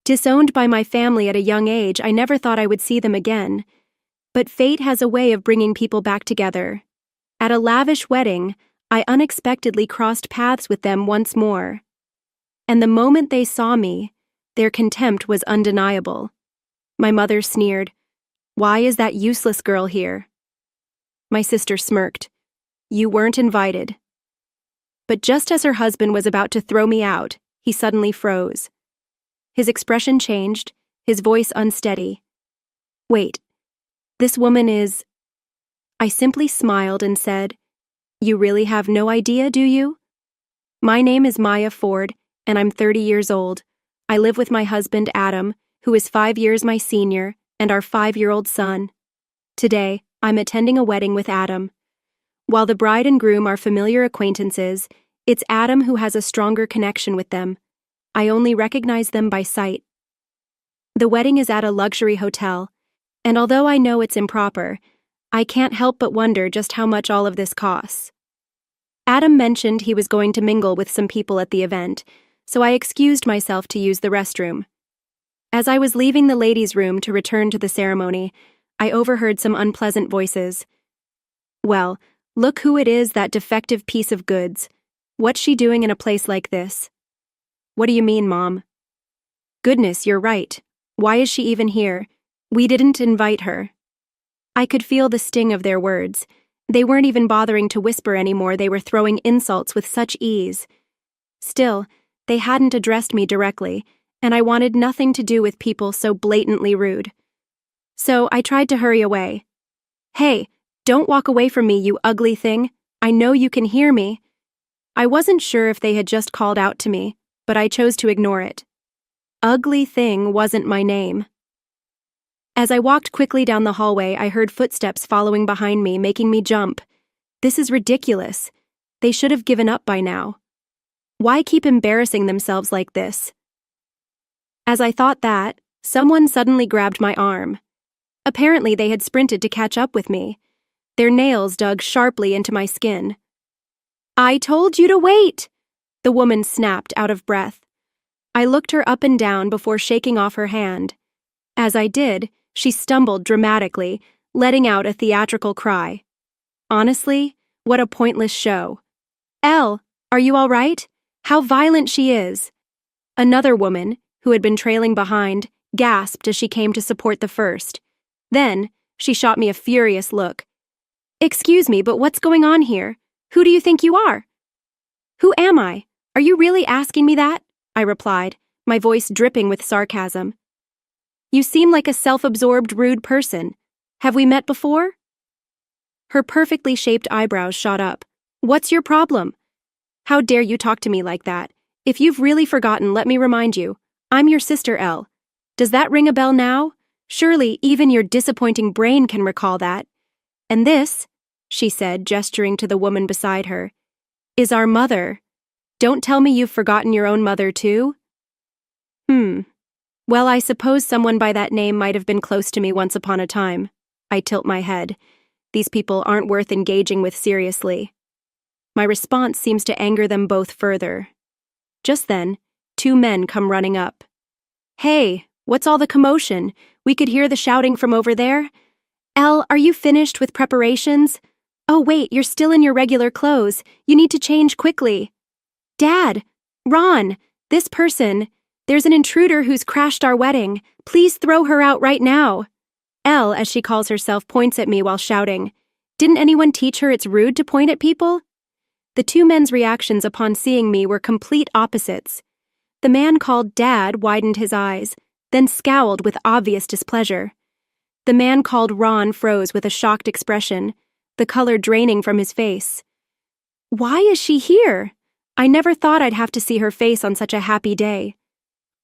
Disowned by my family at a young age, I never thought I would see them again. But fate has a way of bringing people back together. At a lavish wedding, I unexpectedly crossed paths with them once more. And the moment they saw me, their contempt was undeniable. My mother sneered, "Why is that useless girl here?" My sister smirked, "You weren't invited." But just as her husband was about to throw me out, he suddenly froze. His expression changed, his voice unsteady. "Wait, this woman is—" I simply smiled and said, "You really have no idea, do you? My name is Maya Ford, and I'm 30 years old. I live with my husband, Adam, who is 5 years my senior, and our 5-year-old son. Today, I'm attending a wedding with Adam. While the bride and groom are familiar acquaintances, it's Adam who has a stronger connection with them. I only recognize them by sight. The wedding is at a luxury hotel, and although I know it's improper, I can't help but wonder just how much all of this costs." Adam mentioned he was going to mingle with some people at the event, so I excused myself to use the restroom. As I was leaving the ladies' room to return to the ceremony, I overheard some unpleasant voices. "Well, look who it is, that defective piece of goods. What's she doing in a place like this?" "What do you mean, Mom?" "Goodness, you're right. Why is she even here? We didn't invite her." I could feel the sting of their words. They weren't even bothering to whisper anymore, they were throwing insults with such ease. Still, they hadn't addressed me directly, and I wanted nothing to do with people so blatantly rude. So I tried to hurry away. "Hey, don't walk away from me, you ugly thing. I know you can hear me." I wasn't sure if they had just called out to me, but I chose to ignore it. Ugly thing wasn't my name. As I walked quickly down the hallway, I heard footsteps following behind me, making me jump. This is ridiculous. They should have given up by now. Why keep embarrassing themselves like this? As I thought that, someone suddenly grabbed my arm. Apparently, they had sprinted to catch up with me. Their nails dug sharply into my skin. "I told you to wait!" the woman snapped, out of breath. I looked her up and down before shaking off her hand. As I did, she stumbled dramatically, letting out a theatrical cry. Honestly, what a pointless show. "Elle, are you all right? How violent she is!" Another woman, who had been trailing behind, gasped as she came to support the first. Then, she shot me a furious look. "Excuse me, but what's going on here? Who do you think you are?" "Who am I? Are you really asking me that?" I replied, my voice dripping with sarcasm. "You seem like a self-absorbed, rude person. Have we met before?" Her perfectly shaped eyebrows shot up. "What's your problem? How dare you talk to me like that? If you've really forgotten, let me remind you. I'm your sister, Elle. Does that ring a bell now? Surely even your disappointing brain can recall that. And this," she said, gesturing to the woman beside her, "is our mother. Don't tell me you've forgotten your own mother, too?" Well, I suppose someone by that name might have been close to me once upon a time. I tilt my head. These people aren't worth engaging with seriously. My response seems to anger them both further. Just then, 2 men come running up. "Hey, what's all the commotion? We could hear the shouting from over there. Elle, are you finished with preparations? Oh wait, you're still in your regular clothes. You need to change quickly. Dad! Ron! This person! There's an intruder who's crashed our wedding. Please throw her out right now." Elle, as she calls herself, points at me while shouting. Didn't anyone teach her it's rude to point at people? The 2 men's reactions upon seeing me were complete opposites. The man called Dad widened his eyes, then scowled with obvious displeasure. The man called Ron froze with a shocked expression, the color draining from his face. Why is she here? I never thought I'd have to see her face on such a happy day.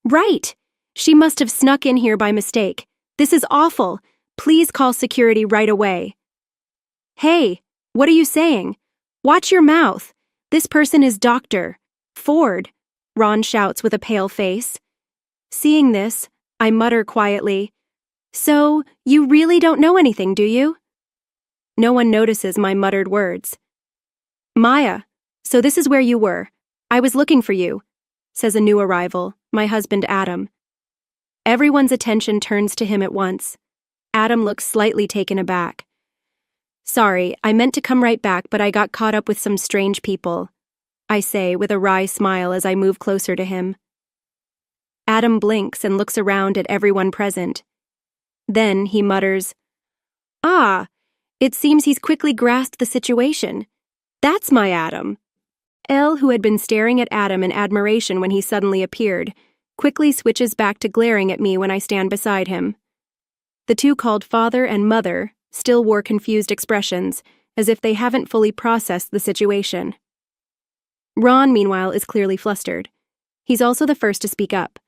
Right! She must have snuck in here by mistake. This is awful. Please call security right away. Hey, what are you saying? Watch your mouth. This person is Dr. Ford, Ron shouts with a pale face. Seeing this, I mutter quietly, "So, you really don't know anything, do you?" No one notices my muttered words. "Maya, so this is where you were. I was looking for you," says a new arrival, my husband Adam. Everyone's attention turns to him at once. Adam looks slightly taken aback. "Sorry, I meant to come right back, but I got caught up with some strange people," I say with a wry smile as I move closer to him. Adam blinks and looks around at everyone present. Then he mutters, "Ah, it seems he's quickly grasped the situation. That's my Adam." Elle, who had been staring at Adam in admiration when he suddenly appeared, quickly switches back to glaring at me when I stand beside him. The two called father and mother still wore confused expressions, as if they haven't fully processed the situation. Ron, meanwhile, is clearly flustered. He's also the first to speak up.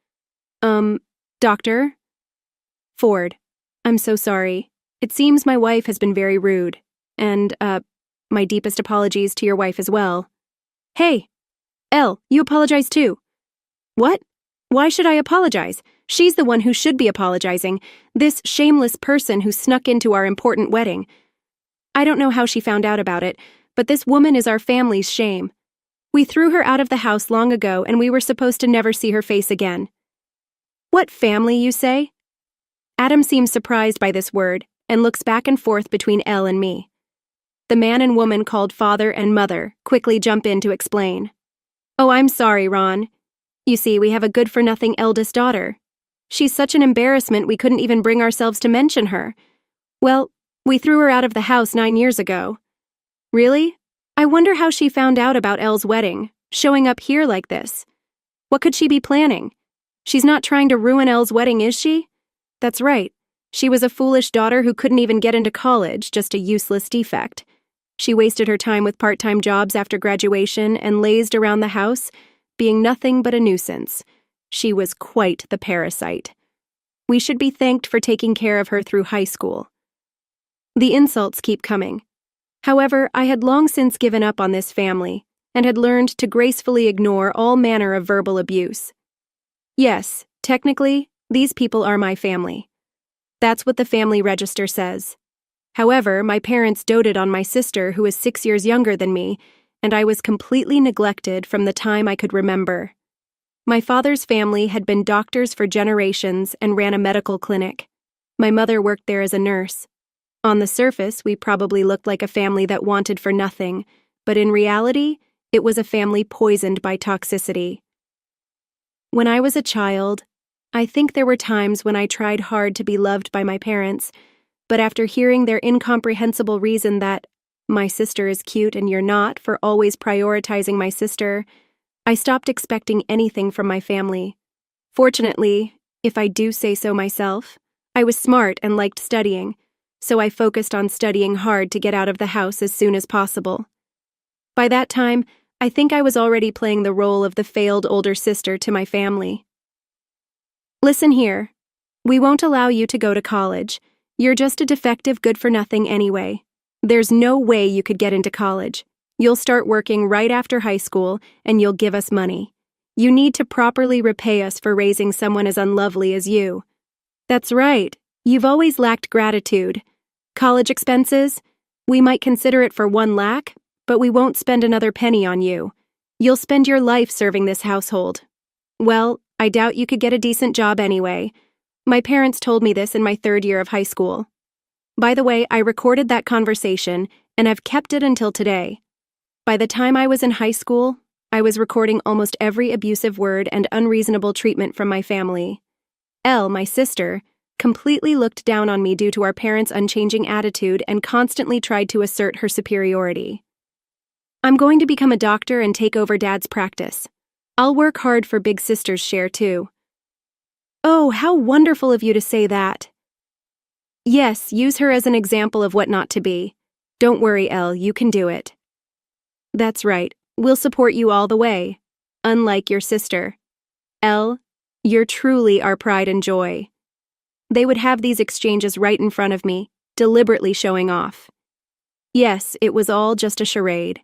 Doctor?" "Ford, I'm so sorry. It seems my wife has been very rude. And, my deepest apologies to your wife as well." "Hey, Elle, you apologize too." "What? Why should I apologize? She's the one who should be apologizing. This shameless person who snuck into our important wedding. I don't know how she found out about it, but this woman is our family's shame. We threw her out of the house long ago and we were supposed to never see her face again." "What family, you say?" Adam seems surprised by this word and looks back and forth between Elle and me. The man and woman called father and mother quickly jump in to explain. "Oh, I'm sorry, Ron. You see, we have a good-for-nothing eldest daughter. She's such an embarrassment we couldn't even bring ourselves to mention her. Well, we threw her out of the house 9 years ago." "Really? I wonder how she found out about Elle's wedding, showing up here like this. What could she be planning? She's not trying to ruin Elle's wedding, is she?" "That's right. She was a foolish daughter who couldn't even get into college, just a useless defect. She wasted her time with part-time jobs after graduation and lazed around the house, being nothing but a nuisance. She was quite the parasite. We should be thanked for taking care of her through high school." The insults keep coming. However, I had long since given up on this family and had learned to gracefully ignore all manner of verbal abuse. Yes, technically, these people are my family. That's what the family register says. However, my parents doted on my sister, who is 6 years younger than me, and I was completely neglected from the time I could remember. My father's family had been doctors for generations and ran a medical clinic. My mother worked there as a nurse. On the surface, we probably looked like a family that wanted for nothing, but in reality, it was a family poisoned by toxicity. When I was a child, I think there were times when I tried hard to be loved by my parents, but after hearing their incomprehensible reason that my sister is cute and you're not for always prioritizing my sister, I stopped expecting anything from my family. Fortunately, if I do say so myself, I was smart and liked studying, so I focused on studying hard to get out of the house as soon as possible. By that time, I think I was already playing the role of the failed older sister to my family. "Listen here. We won't allow you to go to college. You're just a defective good-for-nothing anyway. There's no way you could get into college. You'll start working right after high school, and you'll give us money. You need to properly repay us for raising someone as unlovely as you." "That's right. You've always lacked gratitude. College expenses? We might consider it for 1 lakh, but we won't spend another penny on you. You'll spend your life serving this household. Well, I doubt you could get a decent job anyway. My parents told me this in my 3rd year of high school. By the way, I recorded that conversation, and I've kept it until today. By the time I was in high school, I was recording almost every abusive word and unreasonable treatment from my family. Elle, my sister, completely looked down on me due to our parents' unchanging attitude and constantly tried to assert her superiority. "I'm going to become a doctor and take over Dad's practice. I'll work hard for Big Sister's share, too." "Oh, how wonderful of you to say that." "Yes, use her as an example of what not to be. Don't worry, Elle, you can do it." "That's right. We'll support you all the way. Unlike your sister. Elle, you're truly our pride and joy." They would have these exchanges right in front of me, deliberately showing off. Yes, it was all just a charade.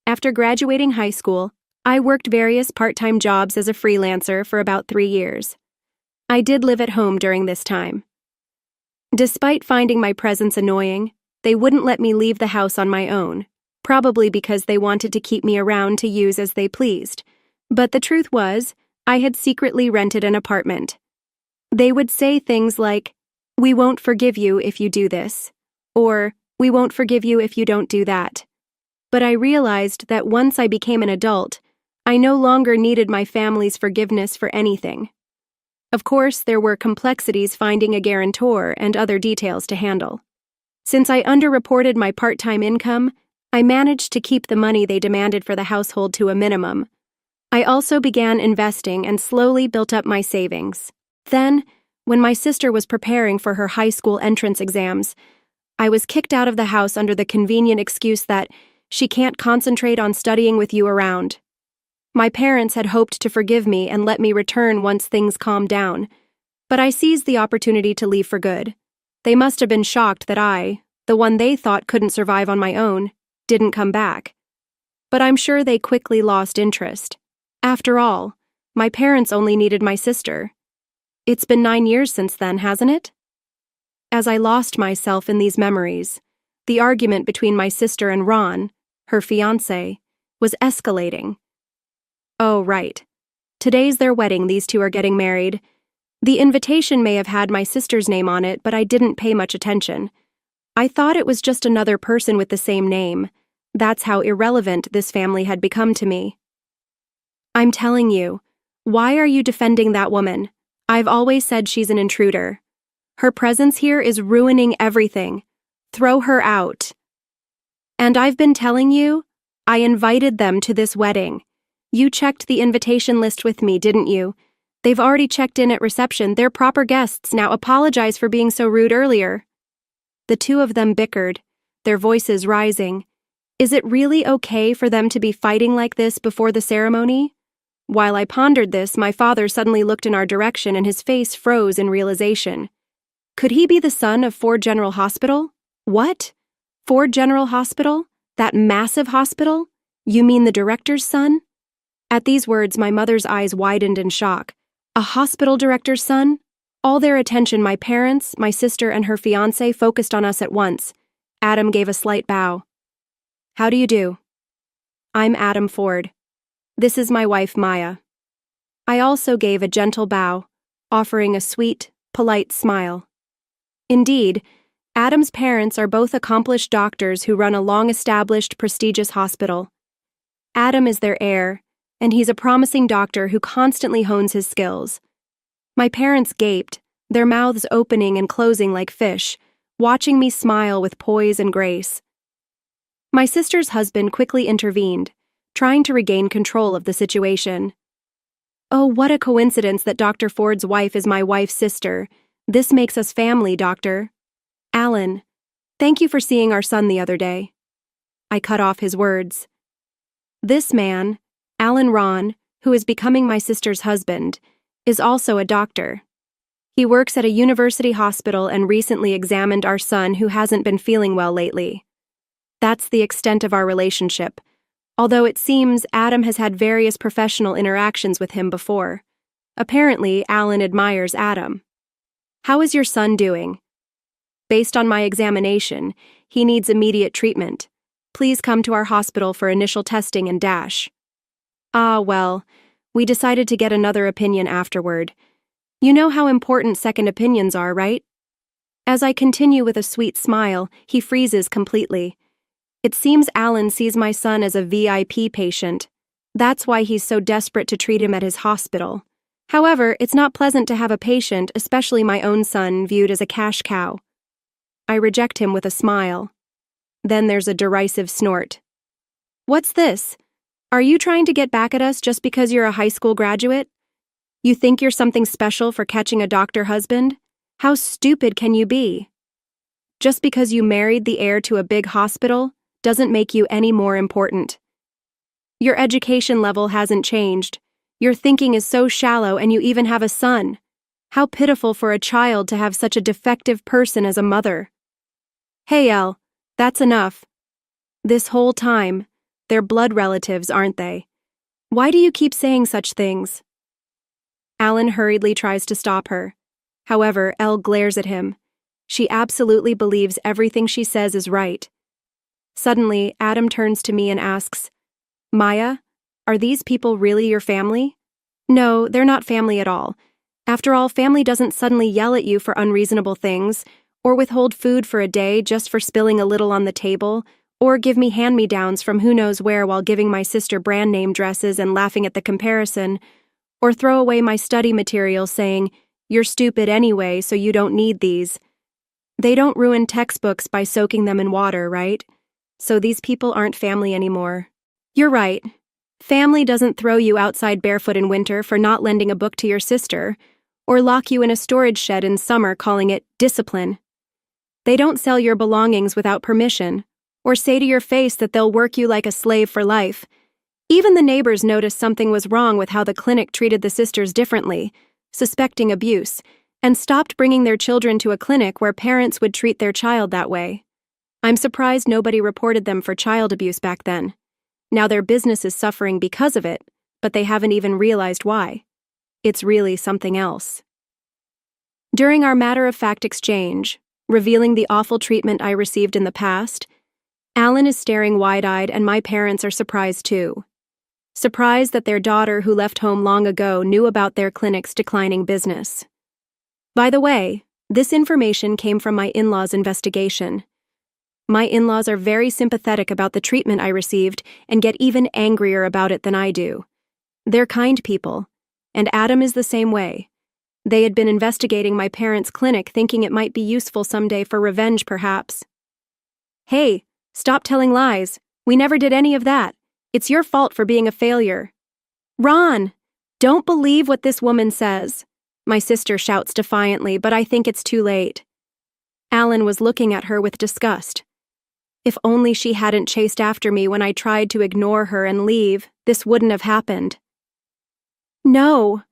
After graduating high school, I worked various part-time jobs as a freelancer for about 3 years. I did live at home during this time. Despite finding my presence annoying, they wouldn't let me leave the house on my own, probably because they wanted to keep me around to use as they pleased. But the truth was, I had secretly rented an apartment, They would say things like, "We won't forgive you if you do this," or "We won't forgive you if you don't do that." But I realized that once I became an adult, I no longer needed my family's forgiveness for anything. Of course, there were complexities finding a guarantor and other details to handle. Since I underreported my part-time income, I managed to keep the money they demanded for the household to a minimum. I also began investing and slowly built up my savings. Then, when my sister was preparing for her high school entrance exams, I was kicked out of the house under the convenient excuse that she can't concentrate on studying with you around. My parents had hoped to forgive me and let me return once things calmed down, but I seized the opportunity to leave for good. They must have been shocked that I, the one they thought couldn't survive on my own, didn't come back. But I'm sure they quickly lost interest. After all, my parents only needed my sister. It's been 9 years since then, hasn't it? As I lost myself in these memories, the argument between my sister and Ron, her fiancé, was escalating. Oh, right. Today's their wedding, these two are getting married. The invitation may have had my sister's name on it, but I didn't pay much attention. I thought it was just another person with the same name. That's how irrelevant this family had become to me. I'm telling you, why are you defending that woman? I've always said she's an intruder. Her presence here is ruining everything. Throw her out. And I've been telling you, I invited them to this wedding. You checked the invitation list with me, didn't you? They've already checked in at reception. They're proper guests. Now apologize for being so rude earlier. The two of them bickered, their voices rising. Is it really okay for them to be fighting like this before the ceremony? While I pondered this, my father suddenly looked in our direction and his face froze in realization. Could he be the son of Ford General Hospital? What? Ford General Hospital? That massive hospital? You mean the director's son? At these words, my mother's eyes widened in shock. A hospital director's son? All their attention, my parents, my sister, and her fiancé, focused on us at once. Adam gave a slight bow. How do you do? I'm Adam Ford. This is my wife, Maya. I also gave a gentle bow, offering a sweet, polite smile. Indeed, Adam's parents are both accomplished doctors who run a long-established, prestigious hospital. Adam is their heir, and he's a promising doctor who constantly hones his skills. My parents gaped, their mouths opening and closing like fish, watching me smile with poise and grace. My sister's husband quickly intervened, trying to regain control of the situation. Oh, what a coincidence that Dr. Ford's wife is my wife's sister. This makes us family, Doctor. Alan, thank you for seeing our son the other day. I cut off his words. This man, Alan Ron, who is becoming my sister's husband, is also a doctor. He works at a university hospital and recently examined our son who hasn't been feeling well lately. That's the extent of our relationship, although it seems Adam has had various professional interactions with him before. Apparently, Alan admires Adam. How is your son doing? Based on my examination, he needs immediate treatment. Please come to our hospital for initial testing and dash. Ah, well, we decided to get another opinion afterward. You know how important second opinions are, right? As I continue with a sweet smile, he freezes completely. It seems Alan sees my son as a VIP patient. That's why he's so desperate to treat him at his hospital. However, it's not pleasant to have a patient, especially my own son, viewed as a cash cow. I reject him with a smile. Then there's a derisive snort. What's this? Are you trying to get back at us just because you're a high school graduate? You think you're something special for catching a doctor husband? How stupid can you be? Just because you married the heir to a big hospital doesn't make you any more important. Your education level hasn't changed. Your thinking is so shallow and you even have a son. How pitiful for a child to have such a defective person as a mother. Hey, Elle, that's enough. This whole time, they're blood relatives, aren't they? Why do you keep saying such things? Alan hurriedly tries to stop her. However, Elle glares at him. She absolutely believes everything she says is right. Suddenly, Adam turns to me and asks, Maya, are these people really your family? No, they're not family at all. After all, family doesn't suddenly yell at you for unreasonable things, or withhold food for a day just for spilling a little on the table, or give me hand-me-downs from who knows where while giving my sister brand-name dresses and laughing at the comparison, or throw away my study materials saying, "You're stupid anyway, so you don't need these." They don't ruin textbooks by soaking them in water, right? So these people aren't family anymore. You're right. Family doesn't throw you outside barefoot in winter for not lending a book to your sister, or lock you in a storage shed in summer calling it discipline. They don't sell your belongings without permission, or say to your face that they'll work you like a slave for life. Even the neighbors noticed something was wrong with how the clinic treated the sisters differently, suspecting abuse, and stopped bringing their children to a clinic where parents would treat their child that way. I'm surprised nobody reported them for child abuse back then. Now their business is suffering because of it, but they haven't even realized why. It's really something else. During our matter-of-fact exchange, revealing the awful treatment I received in the past, Alan is staring wide-eyed and my parents are surprised too. Surprised that their daughter who left home long ago knew about their clinic's declining business. By the way, this information came from my in-laws' investigation. My in-laws are very sympathetic about the treatment I received and get even angrier about it than I do. They're kind people, and Adam is the same way. They had been investigating my parents' clinic thinking it might be useful someday for revenge, perhaps. "Hey, stop telling lies. We never did any of that. It's your fault for being a failure." "Ron, don't believe what this woman says," my sister shouts defiantly, but I think it's too late. Alan was looking at her with disgust. If only she hadn't chased after me when I tried to ignore her and leave, this wouldn't have happened. "No,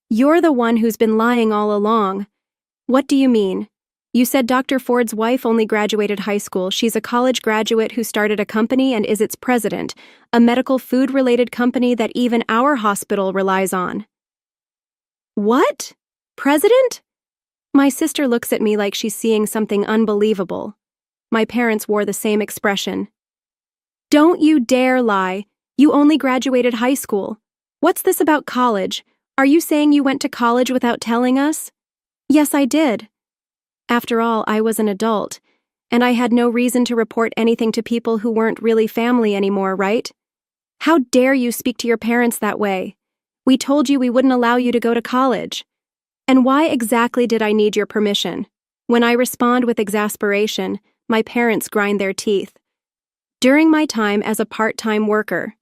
you're the one who's been lying all along. What do you mean? You said Dr. Ford's wife only graduated high school. She's a college graduate who started a company and is its president, a medical food-related company that even our hospital relies on." "What? President?" My sister looks at me like she's seeing something unbelievable. My parents wore the same expression. "Don't you dare lie. You only graduated high school. What's this about college? Are you saying you went to college without telling us?" "Yes, I did. After all, I was an adult, and I had no reason to report anything to people who weren't really family anymore, right? How dare you speak to your parents that way? We told you we wouldn't allow you to go to college. And why exactly did I need your permission?" When I respond with exasperation, my parents grind their teeth. During my time as a part-time worker,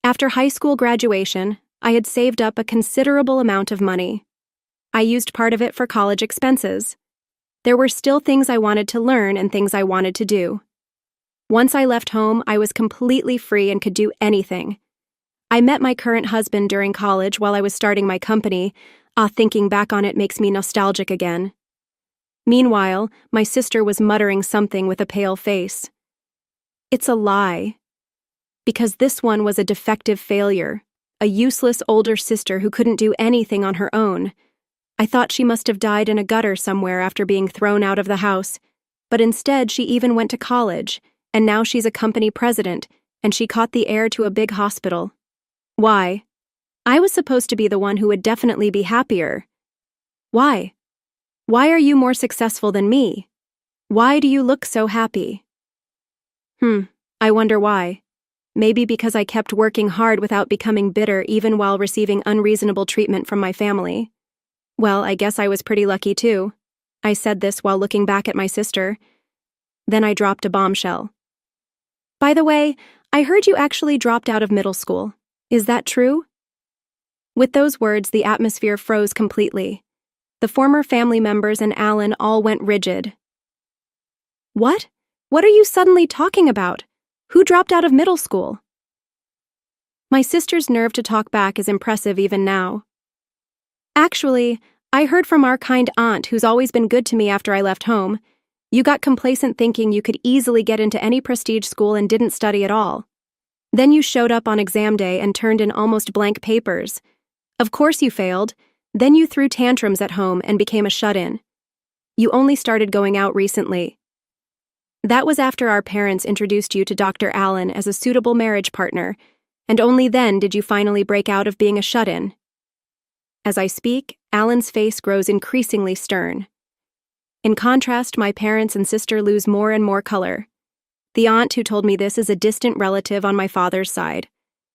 after high school graduation, I had saved up a considerable amount of money. I used part of it for college expenses. There were still things I wanted to learn and things I wanted to do. Once I left home, I was completely free and could do anything. I met my current husband during college while I was starting my company. Thinking back on it makes me nostalgic again. Meanwhile, my sister was muttering something with a pale face. It's a lie. Because this one was a defective failure, a useless older sister who couldn't do anything on her own. I thought she must have died in a gutter somewhere after being thrown out of the house, but instead she even went to college, and now she's a company president, and she caught the heir to a big hospital. Why? I was supposed to be the one who would definitely be happier. Why? Why are you more successful than me? Why do you look so happy? I wonder why. Maybe because I kept working hard without becoming bitter even while receiving unreasonable treatment from my family. Well, I guess I was pretty lucky too. I said this while looking back at my sister. Then I dropped a bombshell. By the way, I heard you actually dropped out of middle school. Is that true? With those words, the atmosphere froze completely. The former family members and Alan all went rigid. What? What are you suddenly talking about? Who dropped out of middle school? My sister's nerve to talk back is impressive even now. Actually, I heard from our kind aunt who's always been good to me after I left home. You got complacent thinking you could easily get into any prestige school and didn't study at all. Then you showed up on exam day and turned in almost blank papers. Of course you failed. Then you threw tantrums at home and became a shut-in. You only started going out recently. That was after our parents introduced you to Dr. Allen as a suitable marriage partner, and only then did you finally break out of being a shut-in. As I speak, Alan's face grows increasingly stern. In contrast, my parents and sister lose more and more color. The aunt who told me this is a distant relative on my father's side.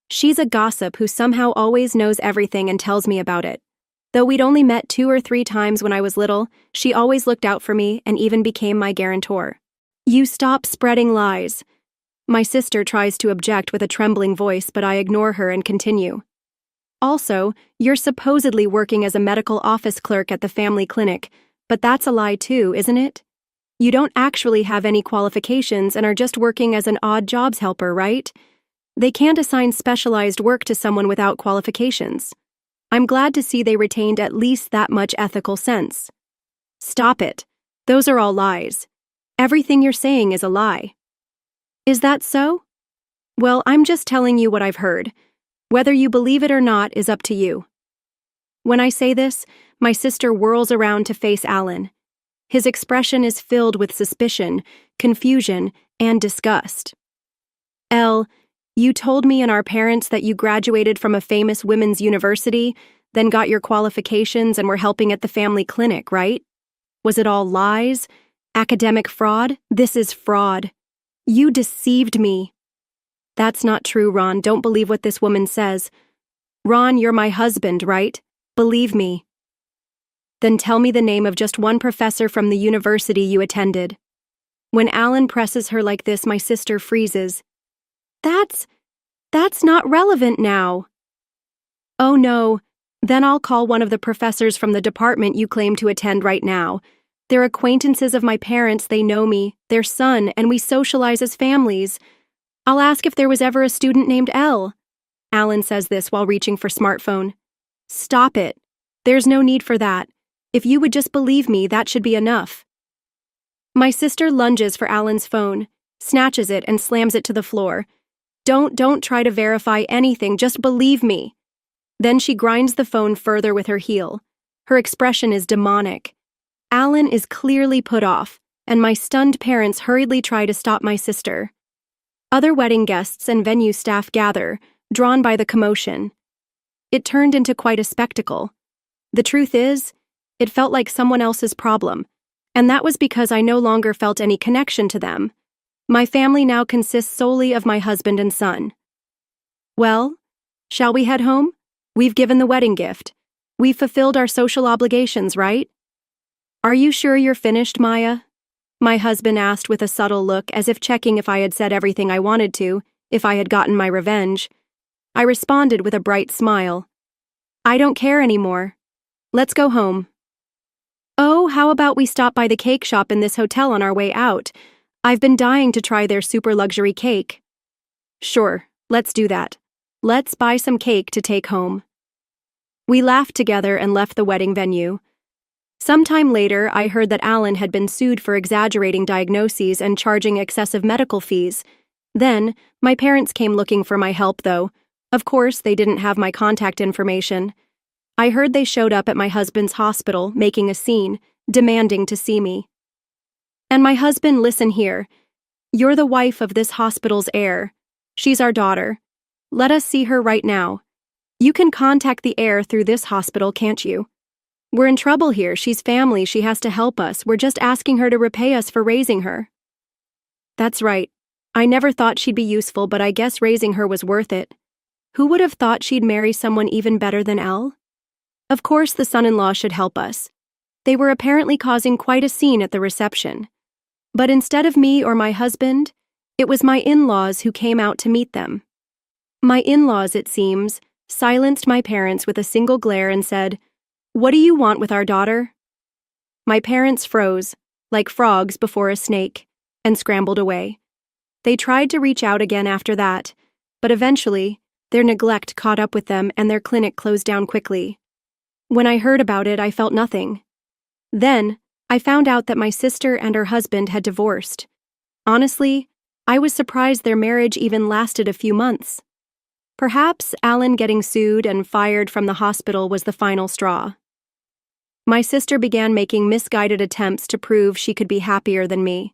She's a gossip who somehow always knows everything and tells me about it. Though we'd only met 2 or 3 times when I was little, she always looked out for me and even became my guarantor. You stop spreading lies. My sister tries to object with a trembling voice, but I ignore her and continue. Also, you're supposedly working as a medical office clerk at the family clinic, but that's a lie too, isn't it? You don't actually have any qualifications and are just working as an odd jobs helper, right? They can't assign specialized work to someone without qualifications. I'm glad to see they retained at least that much ethical sense. Stop it. Those are all lies. Everything you're saying is a lie. Is that so? Well, I'm just telling you what I've heard. Whether you believe it or not is up to you. When I say this, my sister whirls around to face Alan. His expression is filled with suspicion, confusion, and disgust. Elle, you told me and our parents that you graduated from a famous women's university, then got your qualifications and were helping at the family clinic, right? Was it all lies? Academic fraud? This is fraud. You deceived me. That's not true, Ron. Don't believe what this woman says. Ron, you're my husband, right? Believe me. Then tell me the name of just one professor from the university you attended. When Alan presses her like this, my sister freezes. That's not relevant now. Oh no, then I'll call one of the professors from the department you claim to attend right now. They're acquaintances of my parents, they know me, their son, and we socialize as families. I'll ask if there was ever a student named Elle. Alan says this while reaching for smartphone. Stop it. There's no need for that. If you would just believe me, that should be enough. My sister lunges for Alan's phone, snatches it, and slams it to the floor. Don't try to verify anything, just believe me. Then she grinds the phone further with her heel. Her expression is demonic. Alan is clearly put off, and my stunned parents hurriedly try to stop my sister. Other wedding guests and venue staff gather, drawn by the commotion. It turned into quite a spectacle. The truth is, it felt like someone else's problem, and that was because I no longer felt any connection to them. My family now consists solely of my husband and son. Well, shall we head home? We've given the wedding gift. We've fulfilled our social obligations, right? Are you sure you're finished, Maya? My husband asked with a subtle look, as if checking if I had said everything I wanted to, if I had gotten my revenge. I responded with a bright smile. I don't care anymore. Let's go home. Oh, how about we stop by the cake shop in this hotel on our way out? I've been dying to try their super luxury cake. Sure, let's do that. Let's buy some cake to take home. We laughed together and left the wedding venue. Sometime later, I heard that Alan had been sued for exaggerating diagnoses and charging excessive medical fees. Then, my parents came looking for my help, though. Of course, they didn't have my contact information. I heard they showed up at my husband's hospital, making a scene, demanding to see me. And my husband, listen here. You're the wife of this hospital's heir. She's our daughter. Let us see her right now. You can contact the heir through this hospital, can't you? We're in trouble here. She's family. She has to help us. We're just asking her to repay us for raising her. That's right. I never thought she'd be useful, but I guess raising her was worth it. Who would have thought she'd marry someone even better than Elle? Of course, the son-in-law should help us. They were apparently causing quite a scene at the reception. But instead of me or my husband, it was my in-laws who came out to meet them. My in-laws, it seems, silenced my parents with a single glare and said, "What do you want with our daughter?" My parents froze, like frogs before a snake, and scrambled away. They tried to reach out again after that, but eventually, their neglect caught up with them and their clinic closed down quickly. When I heard about it, I felt nothing. Then, I found out that my sister and her husband had divorced. Honestly, I was surprised their marriage even lasted a few months. Perhaps Alan getting sued and fired from the hospital was the final straw. My sister began making misguided attempts to prove she could be happier than me.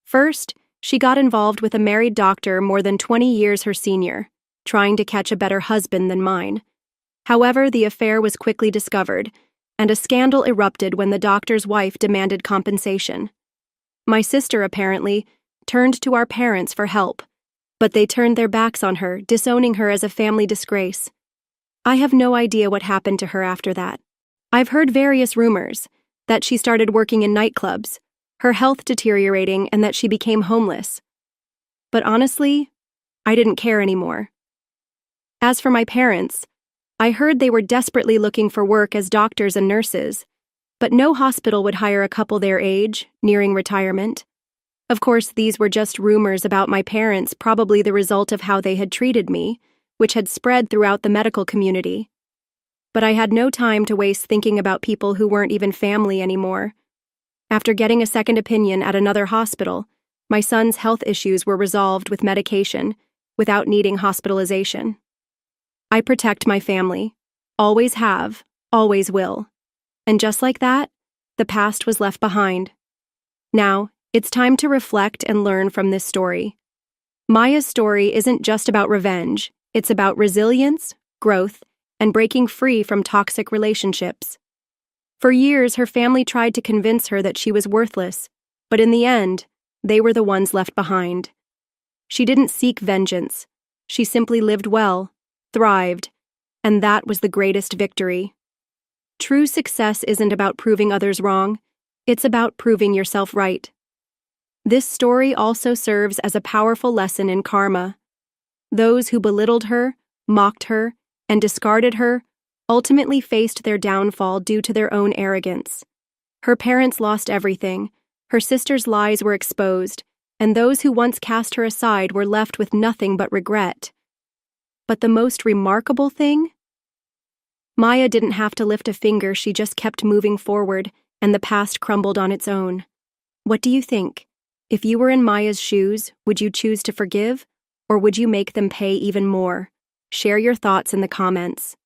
First, she got involved with a married doctor more than 20 years her senior, trying to catch a better husband than mine. However, the affair was quickly discovered, and a scandal erupted when the doctor's wife demanded compensation. My sister, apparently, turned to our parents for help, but they turned their backs on her, disowning her as a family disgrace. I have no idea what happened to her after that. I've heard various rumors that she started working in nightclubs, her health deteriorating, and that she became homeless. But honestly, I didn't care anymore. As for my parents, I heard they were desperately looking for work as doctors and nurses, but no hospital would hire a couple their age, nearing retirement. Of course, these were just rumors about my parents, probably the result of how they had treated me, which had spread throughout the medical community. But I had no time to waste thinking about people who weren't even family anymore. After getting a second opinion at another hospital, my son's health issues were resolved with medication, without needing hospitalization. I protect my family. Always have, always will. And just like that, the past was left behind. Now, it's time to reflect and learn from this story. Maya's story isn't just about revenge, it's about resilience, growth, and breaking free from toxic relationships. For years, her family tried to convince her that she was worthless, but in the end, they were the ones left behind. She didn't seek vengeance. She simply lived well, thrived, and that was the greatest victory. True success isn't about proving others wrong, it's about proving yourself right. This story also serves as a powerful lesson in karma. Those who belittled her, mocked her, and discarded her ultimately faced their downfall due to their own arrogance. Her parents lost everything, her sister's lies were exposed, and those who once cast her aside were left with nothing but regret. But the most remarkable thing? Maya didn't have to lift a finger, she just kept moving forward, and the past crumbled on its own. What do you think? If you were in Maya's shoes, would you choose to forgive, or would you make them pay even more? Share your thoughts in the comments.